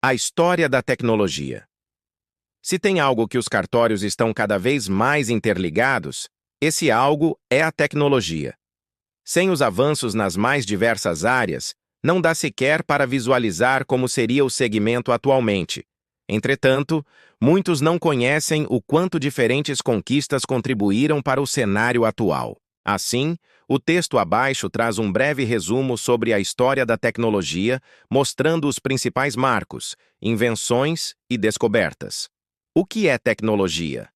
A história da tecnologia. Se tem algo que os cartórios estão cada vez mais interligados, esse algo é a tecnologia. Sem os avanços nas mais diversas áreas, não dá sequer para visualizar como seria o segmento atualmente. Entretanto, muitos não conhecem o quanto diferentes conquistas contribuíram para o cenário atual. Assim, o texto abaixo traz um breve resumo sobre a história da tecnologia, mostrando os principais marcos, invenções e descobertas. O que é tecnologia?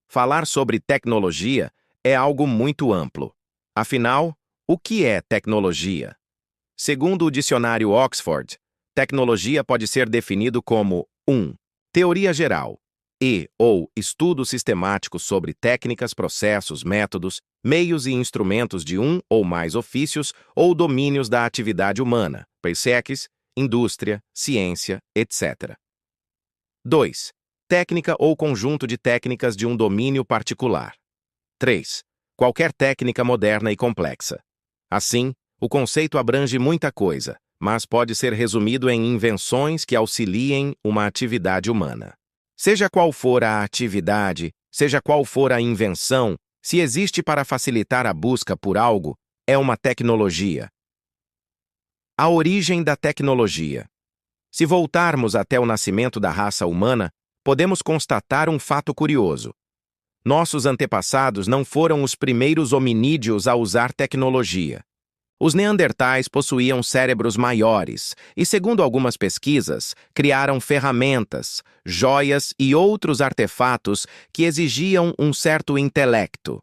Falar sobre tecnologia é algo muito amplo. Afinal, o que é tecnologia? Segundo o dicionário Oxford, tecnologia pode ser definido como 1. Teoria geral ou estudo sistemático sobre técnicas, processos, métodos, meios e instrumentos de um ou mais ofícios ou domínios da atividade humana, PSECs, indústria, ciência, etc. 2. Técnica ou conjunto de técnicas de um domínio particular. 3. Qualquer técnica moderna e complexa. Assim, o conceito abrange muita coisa, mas pode ser resumido em invenções que auxiliem uma atividade humana. Seja qual for a atividade, seja qual for a invenção, se existe para facilitar a busca por algo, é uma tecnologia. A origem da tecnologia. Se voltarmos até o nascimento da raça humana, podemos constatar um fato curioso. Nossos antepassados não foram os primeiros hominídeos a usar tecnologia. Os neandertais possuíam cérebros maiores e, segundo algumas pesquisas, criaram ferramentas, joias e outros artefatos que exigiam um certo intelecto.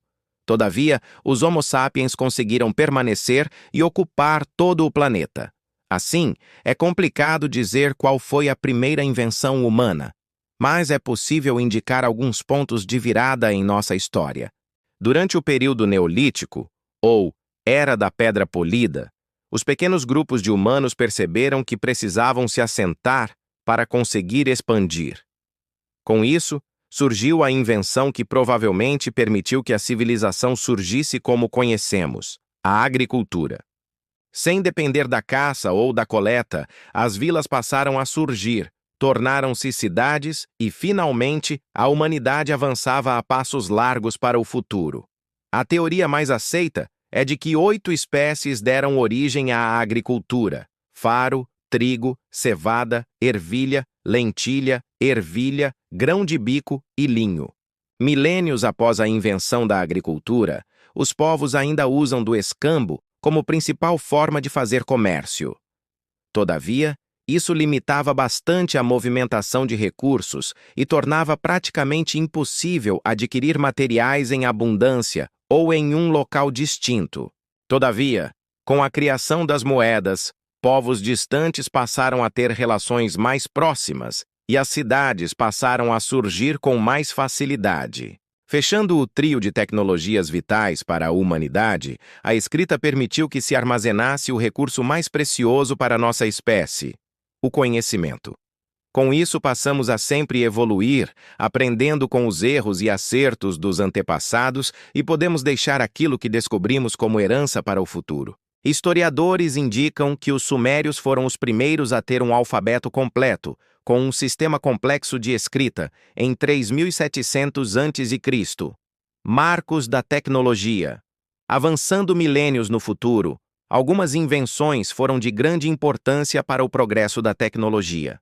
Todavia, os Homo sapiens conseguiram permanecer e ocupar todo o planeta. Assim, é complicado dizer qual foi a primeira invenção humana, mas é possível indicar alguns pontos de virada em nossa história. Durante o período neolítico, ou Era da Pedra Polida, os pequenos grupos de humanos perceberam que precisavam se assentar para conseguir expandir. Com isso, surgiu a invenção que provavelmente permitiu que a civilização surgisse como conhecemos, a agricultura. Sem depender da caça ou da coleta, as vilas passaram a surgir, tornaram-se cidades e, finalmente, a humanidade avançava a passos largos para o futuro. A teoria mais aceita é de que 8 espécies deram origem à agricultura: faro, trigo, cevada, ervilha, lentilha, ervilha, grão de bico e linho. Milênios após a invenção da agricultura, os povos ainda usam do escambo como principal forma de fazer comércio. Todavia, isso limitava bastante a movimentação de recursos e tornava praticamente impossível adquirir materiais em abundância ou em um local distinto. Todavia, com a criação das moedas, povos distantes passaram a ter relações mais próximas e as cidades passaram a surgir com mais facilidade. Fechando o trio de tecnologias vitais para a humanidade, a escrita permitiu que se armazenasse o recurso mais precioso para nossa espécie: o conhecimento. Com isso, passamos a sempre evoluir, aprendendo com os erros e acertos dos antepassados e podemos deixar aquilo que descobrimos como herança para o futuro. Historiadores indicam que os sumérios foram os primeiros a ter um alfabeto completo, com um sistema complexo de escrita, em 3700 a.C. Marcos da tecnologia. Avançando milênios no futuro, algumas invenções foram de grande importância para o progresso da tecnologia.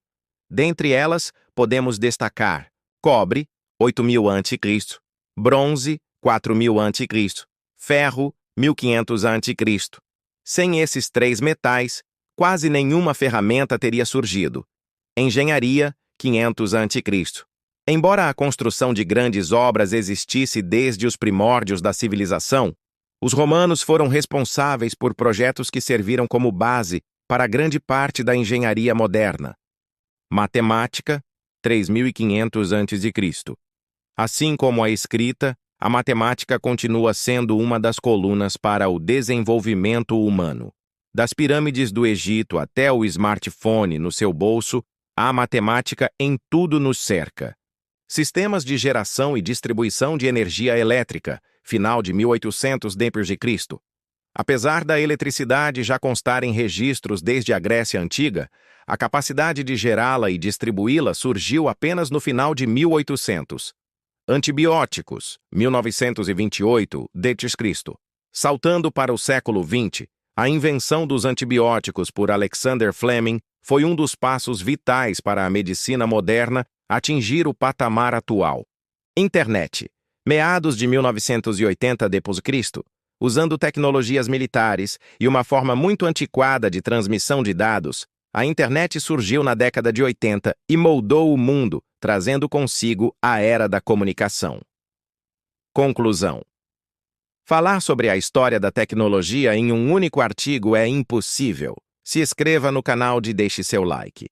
Dentre elas, podemos destacar cobre, 8000 a.C., bronze, 4000 a.C., ferro, 1500 a.C. Sem esses 3 metais, quase nenhuma ferramenta teria surgido. Engenharia, 500 a.C. Embora a construção de grandes obras existisse desde os primórdios da civilização, os romanos foram responsáveis por projetos que serviram como base para grande parte da engenharia moderna. Matemática, 3500 a.C. Assim como a escrita, a matemática continua sendo uma das colunas para o desenvolvimento humano. Das pirâmides do Egito até o smartphone no seu bolso, a matemática em tudo nos cerca. Sistemas de geração e distribuição de energia elétrica, final de 1800 d.C. Apesar da eletricidade já constar em registros desde a Grécia Antiga, A capacidade de gerá-la e distribuí-la surgiu apenas no final de 1800. Antibióticos, 1928 d.C. Saltando para o século XX, a invenção dos antibióticos por Alexander Fleming foi um dos passos vitais para a medicina moderna atingir o patamar atual. Internet, meados de 1980 d.C., usando tecnologias militares e uma forma muito antiquada de transmissão de dados, a internet surgiu na década de 80 e moldou o mundo, trazendo consigo a era da comunicação. Conclusão. Falar sobre a história da tecnologia em um único artigo é impossível. Se inscreva no canal e deixe seu like.